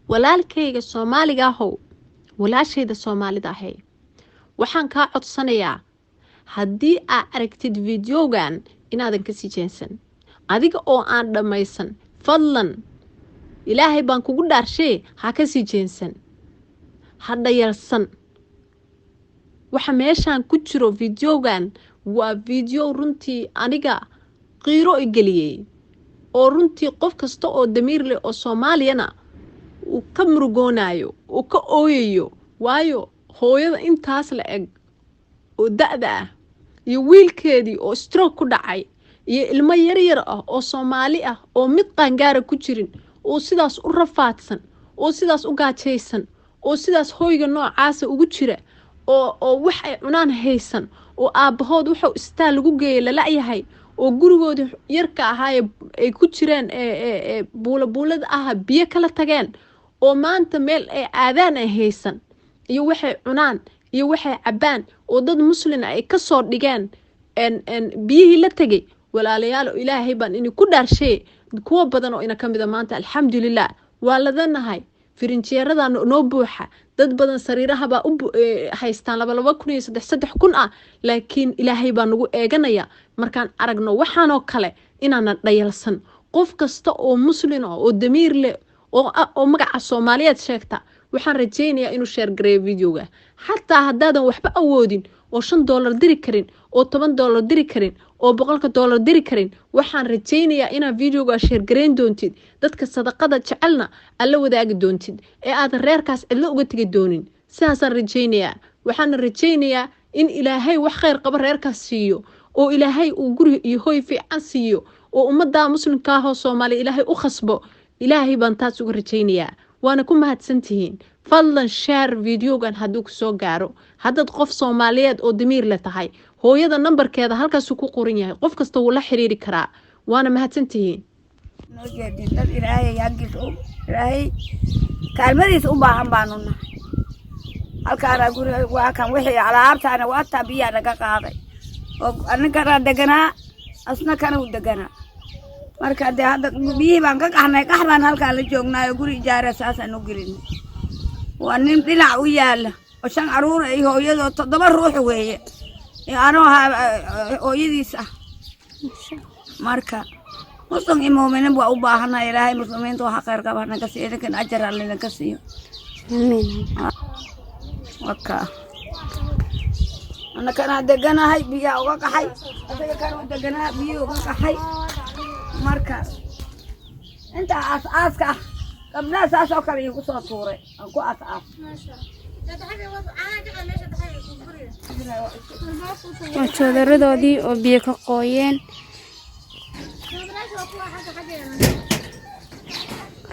walaalkayga Soomaaliga ahow walaashayda Soomaalida ahay waxaan ka codsanayaa haddii aad aragtid videogan inaadan ka sii jeensan adiga oo aan dhamaysan fadlan ilaahay baan kugu dhaarshay ha ka sii jeensan hadda yarsan waxa meeshan ku jiro videogan waa video runtii aniga qiiro igeliyay oo runtii qof kasta oo damiir leh oo Soomaaliyana uu ka murugoonayo oo ka ooyayo waayo hooyada intaas la eg oo da'da ah iyo wiilkeedii oo stroke ku dhacay iyo ilmo yar yar ah oo Soomaali ah oo mid qaangaar ku jirin oo sidaas u rafaadsan oo sidaas u gaajaysan oo sidaas hooyga noocaas ugu jira oo wax ay cunaan haysan oo aabahood wuxuu istaa lagu geeyay la yahay oo gurigooda yarka ahaa ay ku jireen buulada ah biyo kala tageen oo maanta meel ay aadaan ay haysan iyo waxay cunaan iyo waxay cabaan oo dad muslim ay ka soo dhigeen biyihii la tagay walaalayaal ilaahay baan inii ku dhaarshay kuwa badan oo ina kamida maanta alxamdulillah waa ladanahay firinjeerada noo buuxa dad badan sariiraha baa u haystaan 2,000 ah laakiin ilaahay baa nagu eeganaya markaan aragno waxaan oo kale inaana dhayalsan qof kasta oo muslim ah oo damiir leh oo magaca Soomaaliyeed sheegta waxaan rajaynayaa inuu share gareeyo videoga xataa haddaadan waxba awoodin oo $5 diri karin oo $10 diri karin oo $100 diri karin waxaan rajaynayaa inaad videoga share gareyn doontid dadka sadaqada jecelna alla wadaagi doontid ee aad reerkaas cidlo uga tagi doonin sidaasaan rajaynayaa waxaan rajaynayaa in ilaahay wax khayr qaba reerkaas siiyo oo ilaahay uu guri iyo hooy fiican siiyo oo ummadda muslimka ah oo Soomaali ilaahay u khasbo ilaahay baan taas uga rajaynayaa waana ku mahadsantihiin fadlan share videogan hadduu ku soo gaaro haddaad qof Soomaaliyeed oo damiir leh tahay hooyada numberkeeda halkaas ku qoran yahay qof kasta wuu la xiriiri karaa waana mahadsantihiin noo jeedin dad ilaahay yagiisu ilaahay kaalmadiis u baahan baanu nahay halkaana guriga waa kan wixii alaabtaana waa tabiya laga qaaday oo aniga deganaa asna kana u deganaa marka hadda biyihii baan ka qaxnay qaxbaan halkaa la joognaayo guri ijaara saasaan u gelinay waa nin dhinac u yaala oo 5 caruur ay hooyadoo 7 ruux weeye anoo hooyadiis ah marka muslim iyo muuminiin waa u baahanaa ilaahay muslimiinta waxa khayr qaba naga siiyo kan ajar alle naga siiyo amiin waka ana kana deganahay biyo uga qaxay asaga kana deganaa biyo uga qaxay marka inta aaska qabna saas oo kale igu soo tuuray aan ku aas joodaradoodii oo biyo ka qooyeen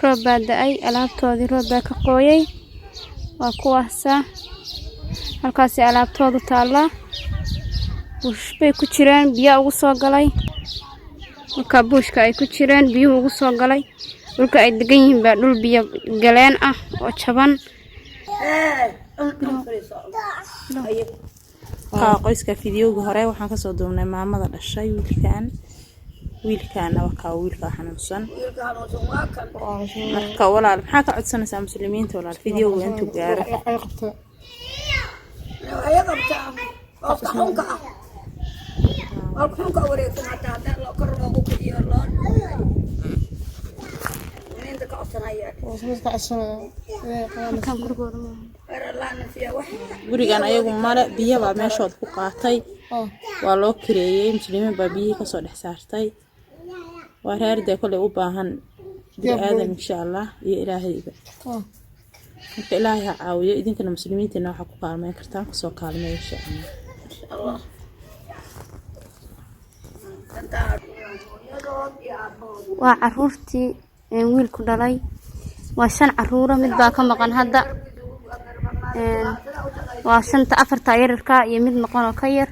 roob baa da'ay alaabtoodii roob baa ka qooyay waa kuwaasa halkaasi alaabtoodu taallaa buush bay ku jireen biyo ugu soo galay marka buushka ay ku jireen biyuhu ugu soo galay dhulka ay degan yihiin baa dhul biyo galeen ah oo jaban qoyska fiidiyowga hore waxaan ka soo duubnay maamada dhashay wiilkaana waa wiilka xanuunsan marka walaal maxaa ka codsanaysaa muslimiinta walaal fiidiyowga intuu gaaro gurigan ayagu male biyo baa meeshood ku qaatay waa loo kireeyay muslimiin baa biyihii kasoo dhex saartay waa reerda kale u baahan bini'aadan insha Allah iyo ilaahayba marka ilaahay ha caawiyo idinkana muslimiintina waxa ku kaalmeyn kartaan kasoo kaalmeeyo insha Allah waa caruurtii wiilku dhalay waa 5 caruur mid baa ka maqan hadda waa 4 yararka iyo mid maqan oo ka yar